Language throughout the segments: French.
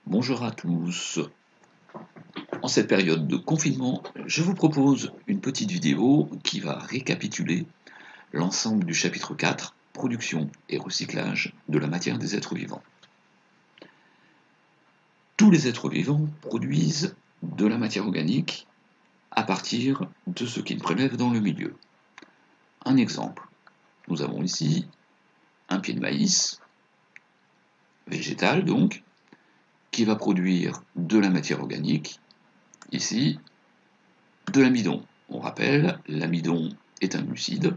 Bonjour à tous. En cette période de confinement, je vous propose une petite vidéo qui va récapituler l'ensemble du chapitre 4, production et recyclage de la matière des êtres vivants. Tous les êtres vivants produisent de la matière organique à partir de ce qu'ils prélèvent dans le milieu. Un exemple, nous avons ici un pied de maïs, végétal donc, qui va produire de la matière organique, ici de l'amidon. On rappelle, l'amidon est un glucide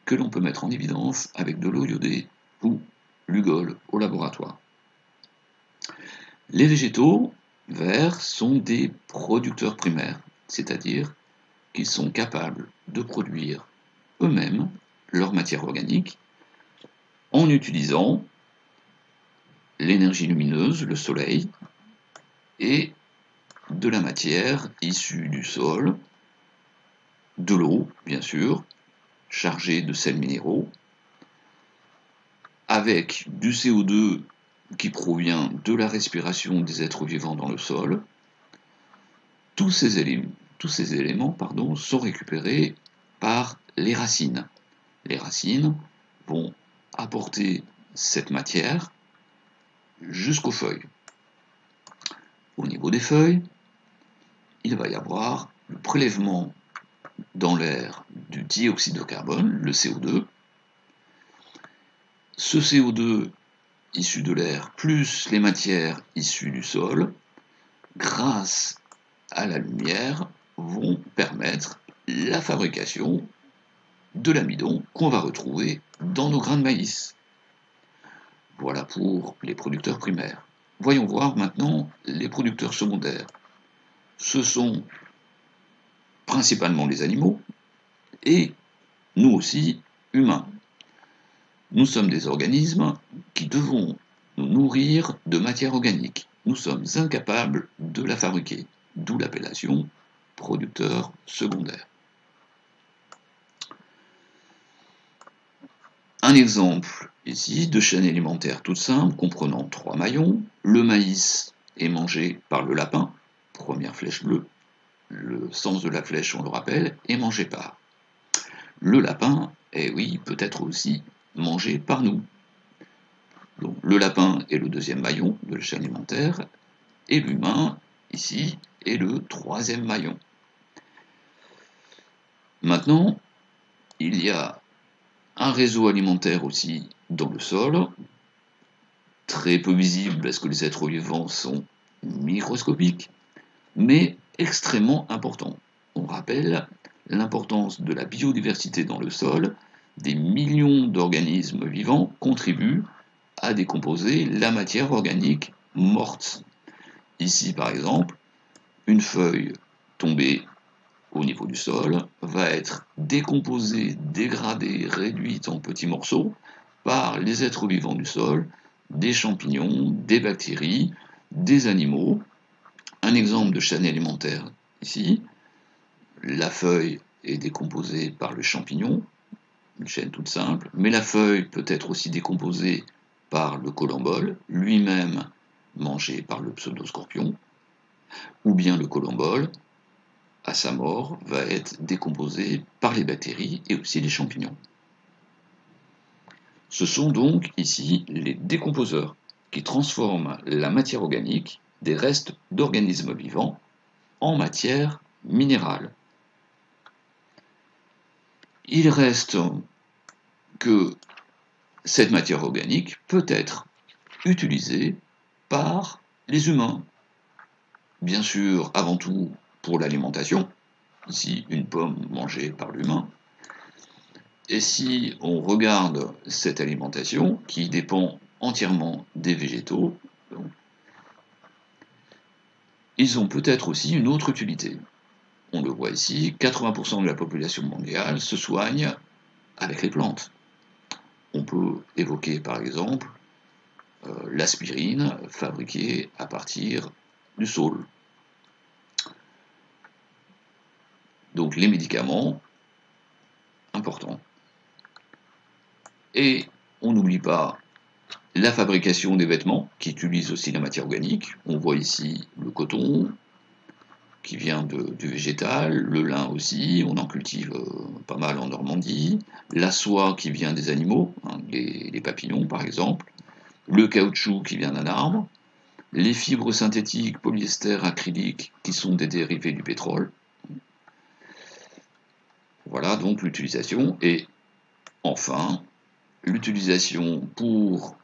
que l'on peut mettre en évidence avec de l'eau iodée ou l'ugol au laboratoire. Les végétaux verts sont des producteurs primaires, c'est-à-dire qu'ils sont capables de produire eux-mêmes leur matière organique en utilisant l'énergie lumineuse, le soleil, et de la matière issue du sol, de l'eau, bien sûr, chargée de sels minéraux, avec du CO2 qui provient de la respiration des êtres vivants dans le sol. Tous ces éléments sont récupérés par les racines. Les racines vont apporter cette matière jusqu'aux feuilles. Au niveau des feuilles, il va y avoir le prélèvement dans l'air du dioxyde de carbone, le CO2. Ce CO2 issu de l'air plus les matières issues du sol, grâce à la lumière, vont permettre la fabrication de l'amidon qu'on va retrouver dans nos grains de maïs. Voilà pour les producteurs primaires. Voyons voir maintenant les producteurs secondaires. Ce sont principalement les animaux et nous aussi, humains. Nous sommes des organismes qui devons nous nourrir de matière organique. Nous sommes incapables de la fabriquer, d'où l'appellation producteur secondaire. Un exemple ici de chaîne alimentaire toute simple comprenant 3 maillons. Le maïs est mangé par le lapin, première flèche bleue. Le sens de la flèche, on le rappelle, est mangé par. Le lapin, oui, peut être aussi mangé par nous. Donc, le lapin est le deuxième maillon de la chaîne alimentaire, et l'humain, ici, est le troisième maillon. Maintenant, il y a un réseau alimentaire aussi dans le sol, très peu visible parce que les êtres vivants sont microscopiques, mais extrêmement important. On rappelle l'importance de la biodiversité dans le sol. Des millions d'organismes vivants contribuent à décomposer la matière organique morte. Ici, par exemple, une feuille tombée au niveau du sol va être décomposée, dégradée, réduite en petits morceaux par les êtres vivants du sol, des champignons, des bactéries, des animaux. Un exemple de chaîne alimentaire ici, la feuille est décomposée par le champignon, une chaîne toute simple, mais la feuille peut être aussi décomposée par le colombole, lui-même mangé par le pseudoscorpion, ou bien le colombole, à sa mort, va être décomposé par les bactéries et aussi les champignons. Ce sont donc ici les décomposeurs qui transforment la matière organique des restes d'organismes vivants en matière minérale. Il reste que cette matière organique peut être utilisée par les humains. Bien sûr, avant tout pour l'alimentation, ici une pomme mangée par l'humain. Et si on regarde cette alimentation, qui dépend entièrement des végétaux, ils ont peut-être aussi une autre utilité. On le voit ici, 80% de la population mondiale se soigne avec les plantes. On peut évoquer par exemple l'aspirine fabriquée à partir du saule. Donc les médicaments, importants. Et on n'oublie pas La fabrication des vêtements, qui utilise aussi la matière organique. On voit ici le coton, qui vient du végétal, le lin aussi, on en cultive pas mal en Normandie, la soie qui vient des animaux, hein, les papillons par exemple, le caoutchouc qui vient d'un arbre, les fibres synthétiques, polyester, acrylique, qui sont des dérivés du pétrole. Voilà donc l'utilisation, et enfin, l'utilisation pour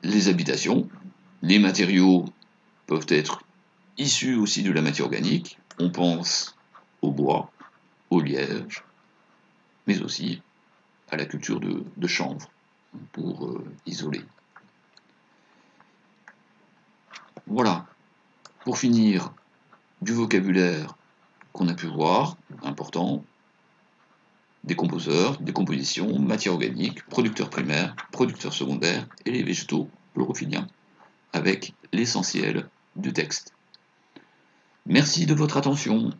les habitations. Les matériaux peuvent être issus aussi de la matière organique. On pense au bois, au liège, mais aussi à la culture de chanvre pour isoler. Voilà, pour finir, du vocabulaire qu'on a pu voir, important, décomposeurs, décomposition, matière organique, producteurs primaires, producteurs secondaires et les végétaux chlorophylliens, avec l'essentiel du texte. Merci de votre attention.